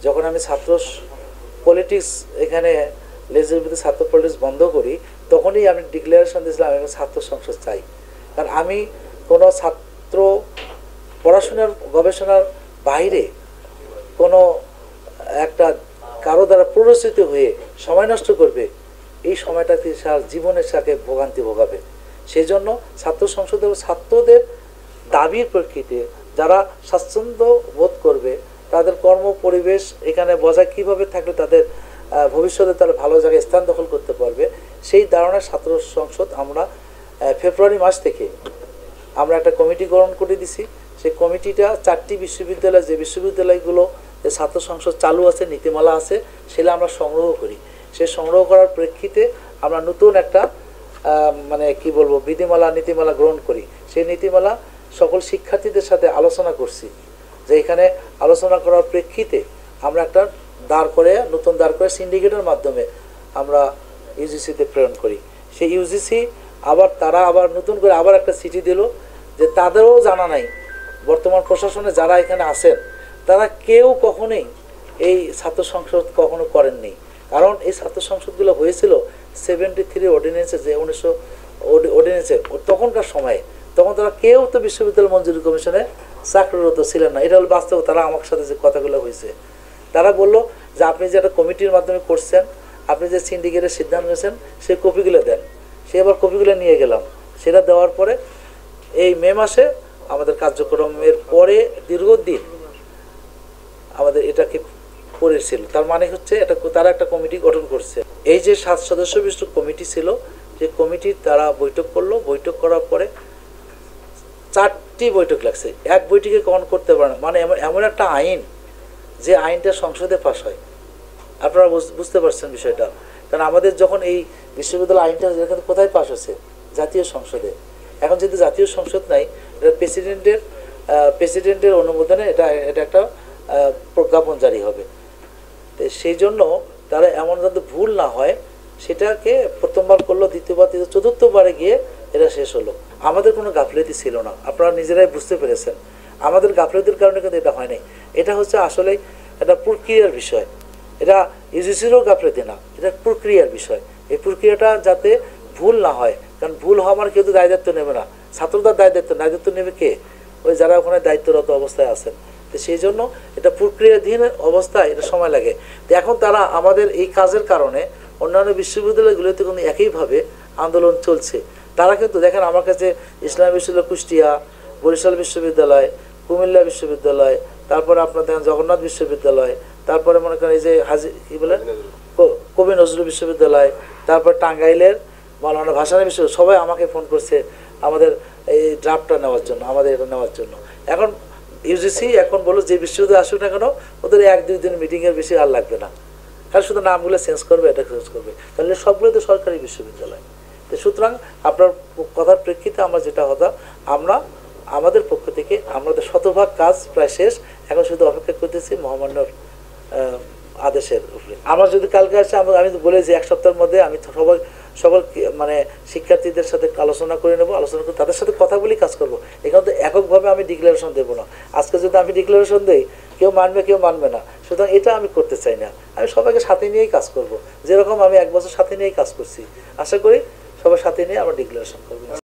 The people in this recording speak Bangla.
যখন আমি ছাত্র পলিটিক্স এখানে লেজিসলেটিভে ছাত্র পলিটিক্স বন্ধ করি, তখনই আমি ডিক্লারেশন দিয়েছিলাম আমি ছাত্র সংসদ চাই। কারণ আমি কোনো ছাত্র পড়াশোনার গবেষণার বাইরে কোনো একটা কারো দ্বারা প্ররোচিত হয়ে সময় নষ্ট করবে, এই সময়টাতে তার জীবনের সাথে ভোগান্তি ভোগাবে। সেই জন্য ছাত্র সংসদ এবং ছাত্রদের দাবির প্রেক্ষিতে যারা স্বাচ্ছন্দ্য বোধ করবে, তাদের কর্ম পরিবেশ এখানে বজায় কীভাবে থাকলে তাদের ভবিষ্যতে তারা ভালো জায়গায় স্থান দখল করতে পারবে, সেই ধারণার ছাত্র সংসদ আমরা ফেব্রুয়ারি মাস থেকে আমরা একটা কমিটি গঠন করে দিছি। সেই কমিটিটা 4টি বিশ্ববিদ্যালয়, যে বিশ্ববিদ্যালয়গুলো যে ছাত্র সংসদ চালু আছে, নীতিমালা আছে, সেটা আমরা সংগ্রহ করি। সেই সংগ্রহ করার প্রেক্ষিতে আমরা নতুন একটা মানে কি বলবো বিধিমালা নীতিমালা গ্রহণ করি। সেই নীতিমালা সকল শিক্ষার্থীদের সাথে আলোচনা করছি, যে এখানে আলোচনা করার প্রেক্ষিতে আমরা একটা নতুন দাঁড় করে সিন্ডিকেটের মাধ্যমে আমরা ইউজিসিতে প্রেরণ করি। সেই ইউজিসি তারা আবার নতুন করে আবার একটা চিঠি দিল যে তাদেরও জানা নাই, বর্তমান প্রশাসনে যারা এখানে আছেন তারা কেউ কখনোই এই ছাত্র সংসদ কখনো করেননি। কারণ এই ছাত্র সংসদগুলো হয়েছিল 73 অর্ডিন্যান্সে, যে 1900 অর্ডিন্যান্সে তখনকার সময়ে, তখন তারা কেউ তো বিশ্ববিদ্যালয় মঞ্জুরি কমিশনে চাকরিরত ছিলেন না। এটা হলো বাস্তব। তারা আমার সাথে যে কথাগুলো হয়েছে, তারা বললো যে আপনি যে একটা কমিটির মাধ্যমে করছেন, আপনি যে সিন্ডিকেটের সিদ্ধান্ত নিয়েছেন সেই কপিগুলো দেন। সে আবার কপিগুলো নিয়ে গেলাম। সেটা দেওয়ার পরে এই মে মাসে আমাদের কার্যক্রমের পরে দীর্ঘদিন আমাদের এটাকে করেছিল। তার মানে হচ্ছে তারা একটা কমিটি গঠন করছে। এই যে 7 সদস্য বিশিষ্ট কমিটি ছিল, যে কমিটির তারা বৈঠক করলো। বৈঠক করার পরে 4টি বৈঠক লাগছে, এক বৈঠকে কখন করতে পারে না। মানে এমন একটা আইন, যে আইনটা সংসদে পাস হয়। আপনারা বুঝতে পারছেন বিষয়টা। কারণ আমাদের যখন এই বিশ্ববিদ্যালয় আইনটা কোথায় পাস হচ্ছে? জাতীয় সংসদে। এখন যেহেতু জাতীয় সংসদ নাই, এটা প্রেসিডেন্টের অনুমোদনে এটা একটা প্রজ্ঞাপন জারি হবে। তো সেই জন্য তারা এমন যাতে ভুল না হয় সেটাকে প্রথমবার করলো, দ্বিতীয়বার, চতুর্থবারে গিয়ে এটা শেষ হলো। আমাদের কোনো গাফিলতি ছিল না, আপনারা নিজেরাই বুঝতে পেরেছেন। আমাদের গাফিলতির কারণে কিন্তু এটা হয়নি। এটা হচ্ছে আসলে একটা প্রক্রিয়ার বিষয়। এটা ইউজিসিরও গাফিলতি না, এটা প্রক্রিয়ার বিষয়। এই প্রক্রিয়াটা যাতে ভুল না হয়, কারণ ভুল হওয়া মানে কেউ তো দায় দায়িত্ব নেবে না। ছাত্রদের দায়িত্ব নেবে কে? ওই যারা ওখানে দায়িত্বরত অবস্থায় আছেন। তো সেই জন্য এটা প্রক্রিয়াধীন অবস্থায় এটা সময় লাগে। তো এখন তারা আমাদের এই কাজের কারণে অন্যান্য বিশ্ববিদ্যালয়গুলোতে কিন্তু একইভাবে আন্দোলন চলছে। তারা কিন্তু দেখেন আমার কাছে ইসলামী বিশ্ববিদ্যালয় কুষ্টিয়া, বরিশাল বিশ্ববিদ্যালয়, কুমিল্লা বিশ্ববিদ্যালয়, তারপরে আপনার দেখেন জগন্নাথ বিশ্ববিদ্যালয়, তারপরে মনে করেন এই যে কবি নজরুল বিশ্ববিদ্যালয়, তারপর টাঙ্গাইলের মাওলানা ভাসানী বিশ্ববিদ্যালয়, সবাই আমাকে ফোন করছে আমাদের এই ড্রাফটটা নেওয়ার জন্য, আমাদের এটা নেওয়ার জন্য। এখন ইউজিসি এখন বলো যে বিশ্ববিদ্যালয় আসুক না কেন, ওদের 1-2 দিন মিটিংয়ের বেশি আর লাগবে না। কারণ শুধু নামগুলো চেঞ্জ করবে, এটা চেঞ্জ করবে, তাহলে সবগুলো তো সরকারি বিশ্ববিদ্যালয়। তো সুতরাং আপনার কথার প্রেক্ষিতে আমরা যেটা হতাম, আমরা আমাদের পক্ষ থেকে আমাদের শতভাগ কাজ প্রায় শেষ। এখন শুধু অপেক্ষা করতেছি মহামান্যর আদেশের উপরে। আমার যদি কালকে আসে, আমি তো বলেছি 1 সপ্তাহের মধ্যে আমি সকল মানে শিক্ষার্থীদের সাথে আলোচনা করে নেবো। আলোচনা করে তাদের সাথে কথা বলেই কাজ করবো। এখানে তো এককভাবে আমি ডিক্লারেশন দেবো না। আজকে যদি আমি ডিক্লারেশন দিই, কেউ মানবে কেউ মানবে না। সুতরাং এটা আমি করতে চাই না। আমি সবাইকে সাথে নিয়েই কাজ করব, যেরকম আমি 1 বছর সাথে নিয়েই কাজ করছি। আশা করি সবার সাথে নিয়ে আমরা ডিক্লারেশন করবো।